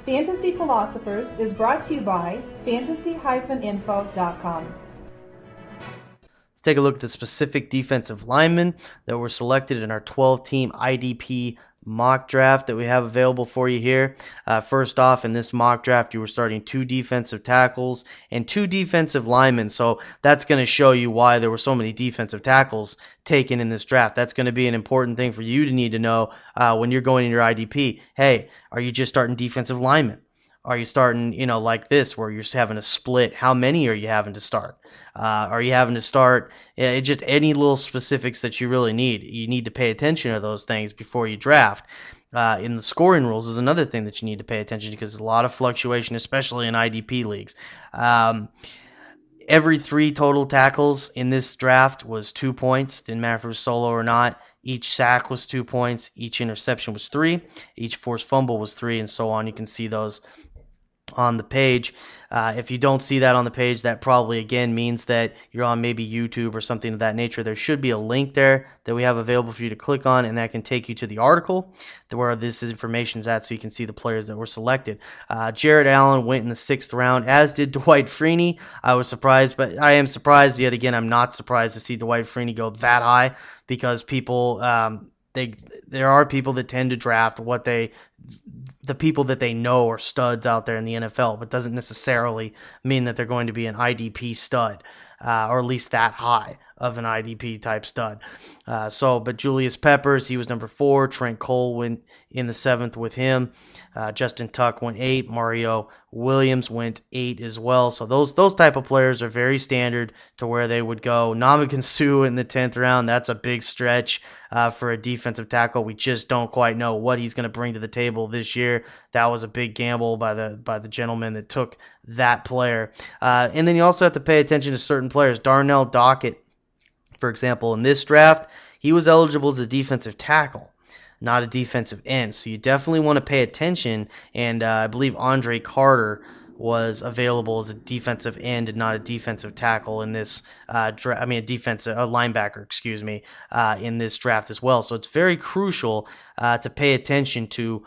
Fantasy Philosophers is brought to you by fantasy-info.com. Let's take a look at the specific defensive linemen that were selected in our 12-team IDP mock draft that we have available for you here. First off, in this mock draft, you were starting 2 defensive tackles and 2 defensive linemen. So that's going to show you why there were so many defensive tackles taken in this draft. That's going to be an important thing for you to need to know when you're going in your IDP. Hey, are you just starting defensive linemen? Are you starting, like this, where you're having a split? How many are you having to start? Are you having to start just any little specifics that you really need? You need to pay attention to those things before you draft. In the scoring rules is another thing that you need to pay attention to because there's a lot of fluctuation, especially in IDP leagues. Every 3 total tackles in this draft was 2 points. Didn't matter if it was solo or not. Each sack was 2 points. Each interception was 3. Each forced fumble was 3, and so on. You can see those on the page. If you don't see that on the page, that probably again means that you're on maybe YouTube or something of that nature. There should be a link there that we have available for you to click on, and that can take you to the article where this information is at, so you can see the players that were selected. Jared Allen went in the 6th round, as did Dwight Freeney. I was surprised, but I am surprised yet again. I'm not surprised to see Dwight Freeney go that high because people there are people that tend to draft the people that they know are studs out there in the NFL, but doesn't necessarily mean that they're going to be an IDP stud, or at least that high of an IDP type stud. But Julius Peppers, he was number 4. Trent Cole went in the 7th with him. Justin Tuck went 8. Mario Williams went 8 as well. So those type of players are very standard to where they would go. Ndamukong Suh in the 10th round, that's a big stretch for a defensive tackle. We just don't quite know what he's going to bring to the table this year. That was a big gamble by the gentleman that took that player. And then you also have to pay attention to certain players. Darnell Dockett, for example, in this draft, he was eligible as a defensive tackle, not a defensive end. So you definitely want to pay attention. And I believe Andre Carter was available as a defensive end and not a defensive tackle in this a linebacker, in this draft as well. So it's very crucial to pay attention to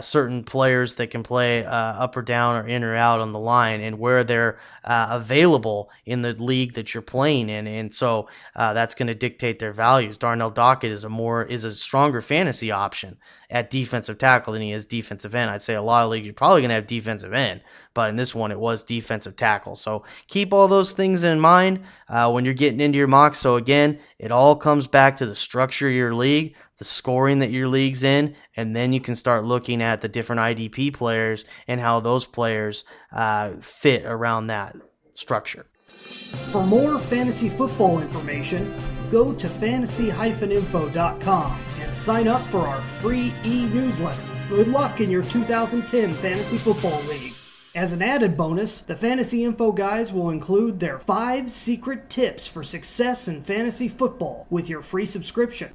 certain players that can play up or down or in or out on the line and where they're available in the league that you're playing in. And so that's going to dictate their values. Darnell Dockett is a stronger fantasy option at defensive tackle than he is defensive end. I'd say a lot of leagues you're probably going to have defensive end, but in this one it was defensive tackle. So keep all those things in mind when you're getting into your mocks. So again, it all comes back to the structure of your league, the scoring that your league's in, and then you can start looking at the different IDP players and how those players fit around that structure. For more fantasy football information, go to fantasy-info.com and sign up for our free e-newsletter. Good luck in your 2010 Fantasy Football League. As an added bonus, the Fantasy Info guys will include their 5 secret tips for success in fantasy football with your free subscription.